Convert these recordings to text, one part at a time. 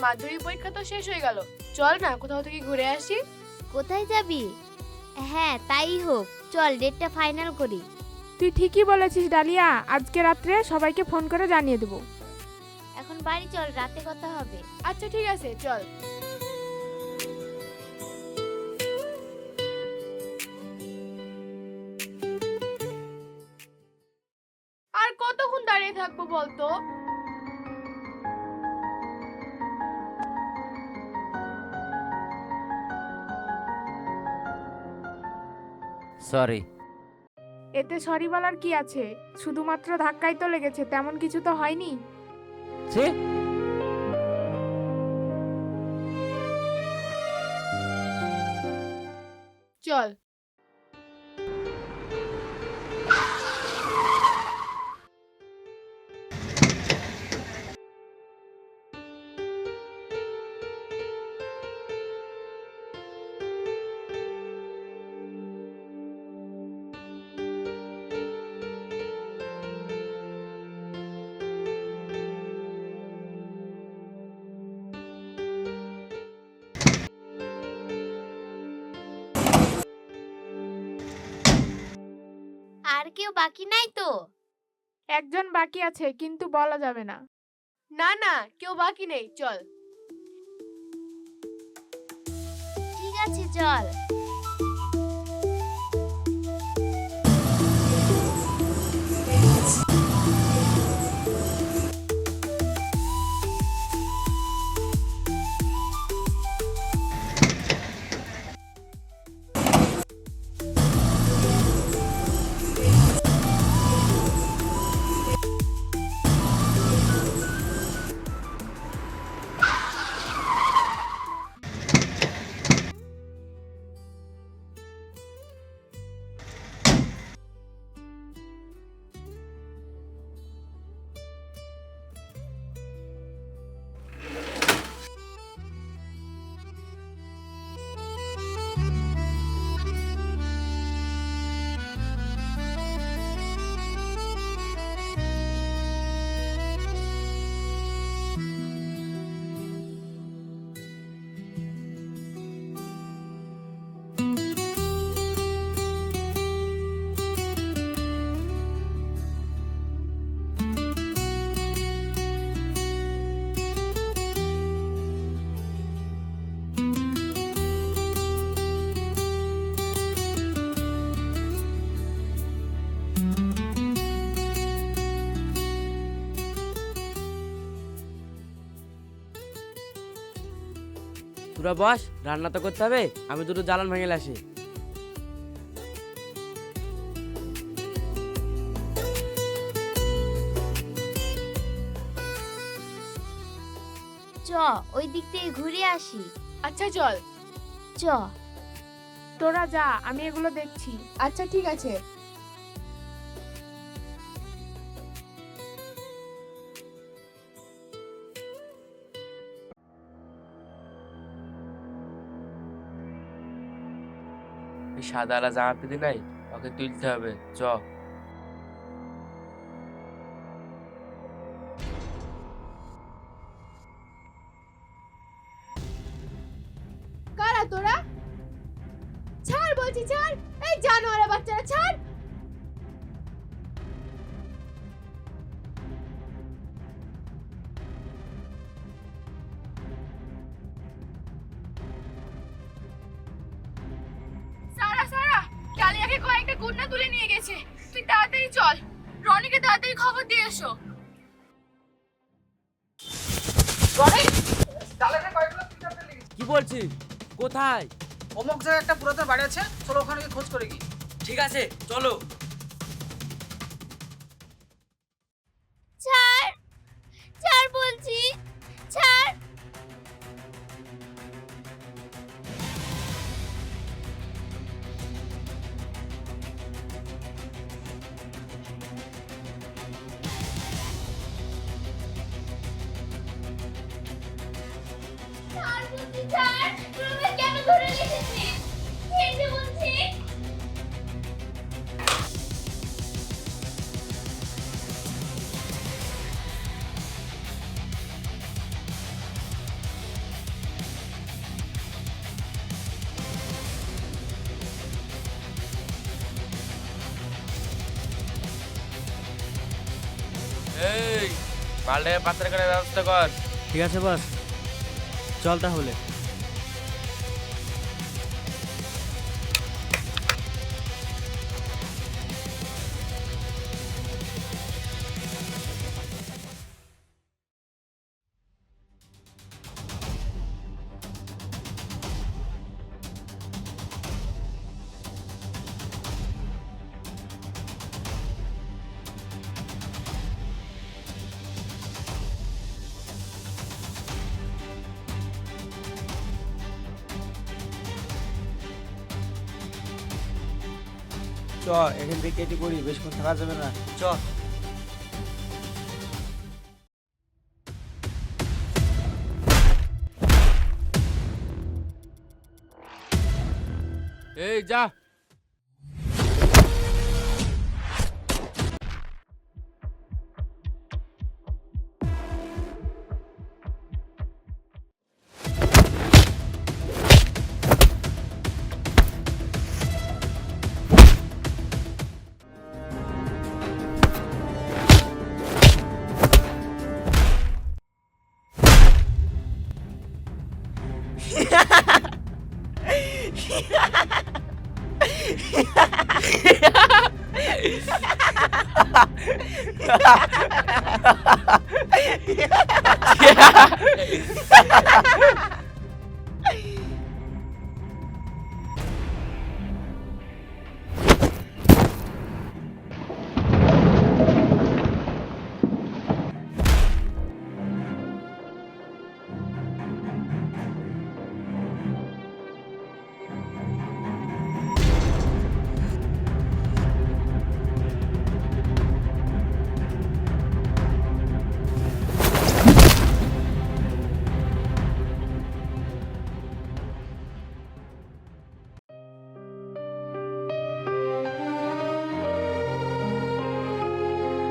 মাধ্যমিক পরীক্ষা তো শেষ হয়ে গেল, চল না কোথাও থেকে ঘুরে আসি। কোথায় যাবি? হ্যাঁ তাই হোক, চল ডেটটা ফাইনাল করি। তুই ঠিকই বলেছিস ডালিয়া, আজকে রাত্রে সবাইকে ফোন করে জানিয়ে দেবো। এখন বাড়ি চল, রাতে কথা হবে। আচ্ছা ঠিক আছে, চল। আর কতক্ষণ দাঁড়িয়ে থাকবো বলতো? সরি। এতে সরি বলার কি আছে, শুধুমাত্র ধাক্কাই তো লেগেছে, তেমন কিছু তো হয়নি। ছি। চল। আর কেউ বাকি নাই তো? একজন বাকি আছে, কিন্তু বলা যাবে না। না না, কেউ বাকি নেই, চল। ঠিক আছে চল। তোরা বস, রান্না তো করতে হবে, আমি দুটো জ্বালান ভেঙে আসি। চ ওই দিক থেকে ঘুরে আসি। আচ্ছা চল। চ। তোরা যা, আমি এগুলো দেখছি। আচ্ছা ঠিক আছে। এই সাদা আলা জামা পেতে নাই, ওকে তুলতে হবে, চ। কারা তোরা? ছাড় বলছি, ছাড়। এই জানোয়ারা বাচ্চারা, ছাড়। সারা সারা, ডালিয়াকে কয়েকটা গুন্ডা তুলে নিয়ে গেছে, তুই তাড়াতাড়ি চল। রনিকে তাড়াতাড়ি খবর দিয়ে এসো। কি বলছিস? কোথায়? অমুক জায়গায় একটা পুরাতন বাড়ি আছে, চলো ওখানে গিয়ে খোঁজ করে কি। ঠিক আছে চলো। ছাড়, ছাড় বলছি, ছাড়। ছাড় বলছি, ছাড়। তুই আমাকে কেন ধরে রেখেছিস? ছেড়ে বলছি। মালটাকে পাচার করার ব্যবস্থা কর। ঠিক আছে বস, চল তাহলে। চ এখান থেকে কেটে করি, বেশিক্ষণ থাকা যাবে না। চ। এই যা।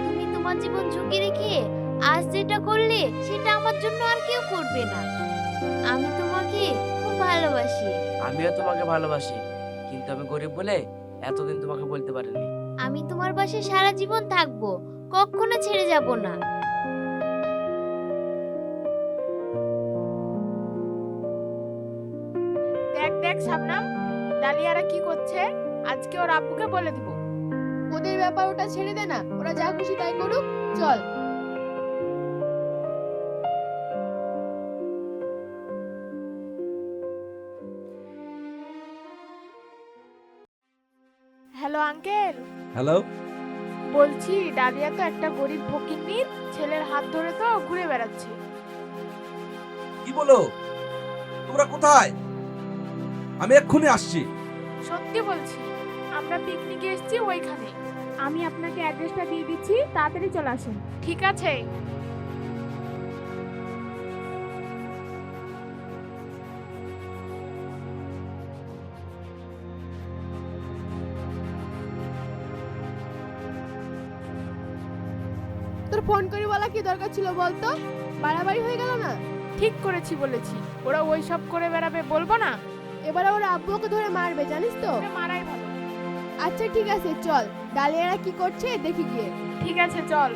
তুমি তোমার জীবন ঝুঁকি রেখে আজ যেটা করলে সেটা আমার জন্য আর কেউ করবে না। আমি তোমাকে খুব ভালোবাসি। আমিও তোমাকে ভালোবাসি, কিন্তু আমি গরিব বলে এতদিন তোমাকে বলতে পারিনি। আমি তোমার পাশে সারা জীবন থাকবো, কখনো ছেড়ে যাব না। দেখ দেখ শাবনাম, ডালিয়ারা কি করছে, আজকে ওর আব্বুকে বলে দিব। ওদের ব্যাপার ওটা ছেড়ে দে না, ওরা যা খুশি তাই করুক, চল। Hello uncle, hello. বলছি ডালিয়া তো একটা গরিব ফকিন্নির ছেলের হাত ধরে তো ঘুরে বেড়াচ্ছে। কি বলো? তোমরা কোথায়? আমি এক্ষুনি আসছি। সত্যি বলছি, আমরা পিকনিকে এসেছি ওইখানে। আমি আপনাকে অ্যাড্রেসটা দিয়ে দিচ্ছি, তাড়াতাড়ি চলে আসেন। ঠিক আছে। তোর ফোন করে বলা কি দরকার ছিল বলতো? বাড়াবাড়ি হয়ে গেল না? ঠিক করেছি বলেছি, ওরা ওই সব করে বেড়াবে বলবো না। এবারে ওরা আব্বুকে ধরে মারবে, জানিস তো? ওরা মারাই ভালো। আচ্ছা ঠিক আছে, চল ডালিয়ারা কি করছে দেখি গিয়ে। ঠিক আছে চল।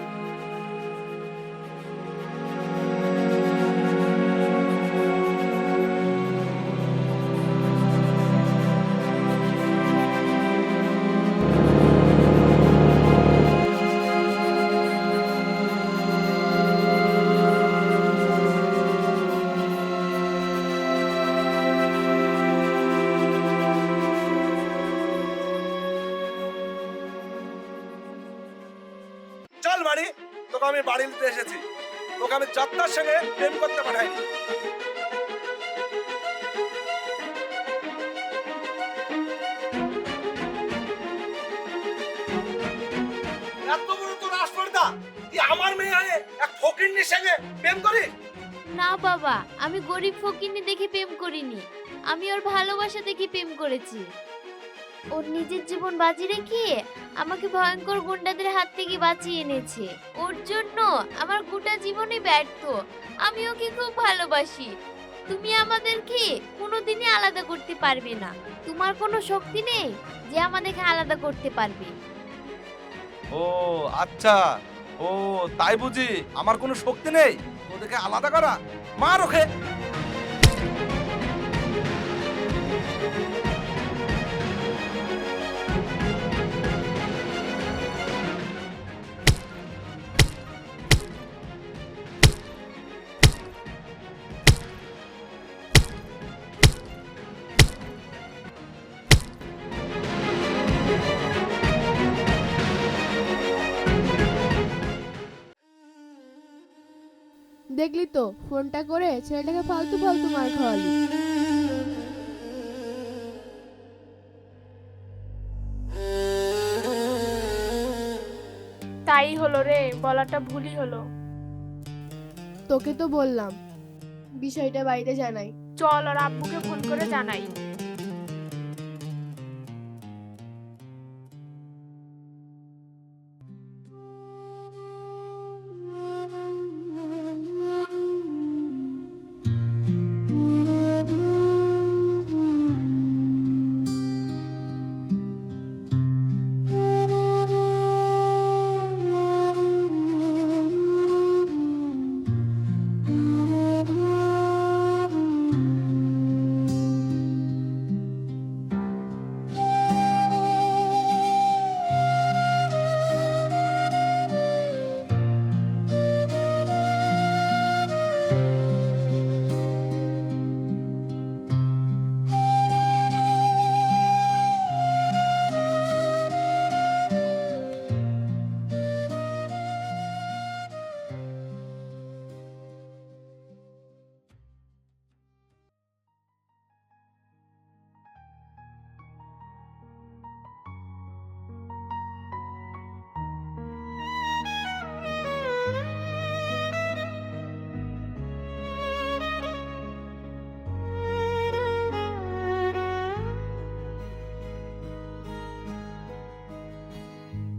চল বাড়ি, তোকে আমি বাড়ি নিতে এসেছি। তোকে আমি যাত্রার সঙ্গে প্রেম করতে পাঠাইনি। এত বড় তোর আস্পর্ধা, তুই আমার মেয়ে হয়ে এক ফকিন্নির সঙ্গে প্রেম করিস? না বাবা, আমি গরিব ফকিন্নি দেখে প্রেম করিনি, আমি ওর ভালোবাসা দেখে প্রেম করেছি। ওর নিজের জীবন বাজি রেখে আমাকে ভয়ঙ্কর গুন্ডাদের হাত থেকে বাঁচিয়ে এনেছে। ওর জন্য আমার গোটা জীবনই ব্যর্থ। আমি ওকে খুব ভালোবাসি। তুমি আমাদেরকে কোনোদিনই আলাদা করতে পারবে না। তোমার কোনো শক্তি নেই যে আমাদেরকে আলাদা করতে পারবে। ও আচ্ছা, ও ও তাই বুঝি আমার কোনো শক্তি নেই ওদেরকে আলাদা করা? মার ওকে। দেখলি তো ফোনটা করে ছেলেটাকে ফালতু ফালতু মার খাওয়ালি। তাই হলো রে, বলাটা ভুলই হলো। তোকে তো বললাম বিষয়টা বাড়িতে জানাই। চল আর আব্বুকে ফোন করে জানাই।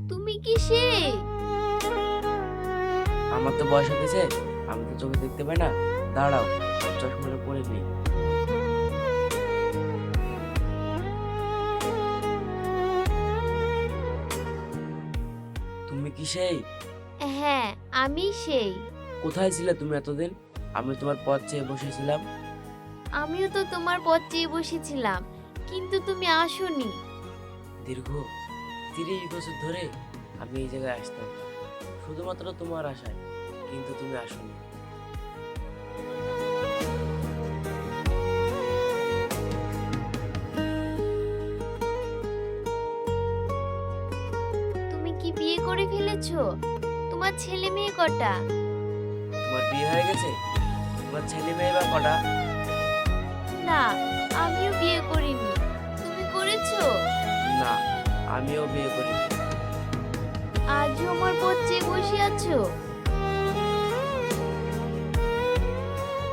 তুমি কি সেই? আমার তো বয়স হয়েছে, আমি তো চোখে দেখতে পাই না। দাঁড়াও, চশমাটা পরে নিই। তুমি কি সেই? হ্যাঁ, আমি সেই। কোথায় ছিলে তুমি এতদিন? আমি তোমার পথ চেয়ে বসেছিলাম। আমিও তো তোমার পথ চেয়ে বসেছিলাম, কিন্তু তুমি আসোনি। দীর্ঘ 30 বছর ধরে আমি এই জায়গায় আসতাম শুধুমাত্র তোমার আশায়, কিন্তু তুমি আসোনি। তুমি কি বিয়ে করে ফেলেছো? তোমার ছেলে মেয়ে কটা? তোমার বিয়ে হয়ে গেছে? তোমার ছেলে মেয়ে বা কটা? না, আমিও বিয়ে করিনি। তুমি করেছো? না, আমিও বিয়ে করিনি। আজও আমার পথ চেয়ে বসে আছো?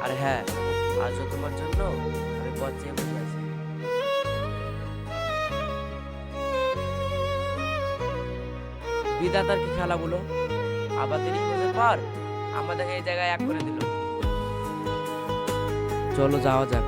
আর হ্যাঁ, আজও তোমার জন্য আমি পথ চেয়ে বসে আছি। বিধাতার কি খেলা বলো, আবার 30 বছর পর আমাদেরকে এই জায়গায় এক করে দিল। চলো যাওয়া যাক।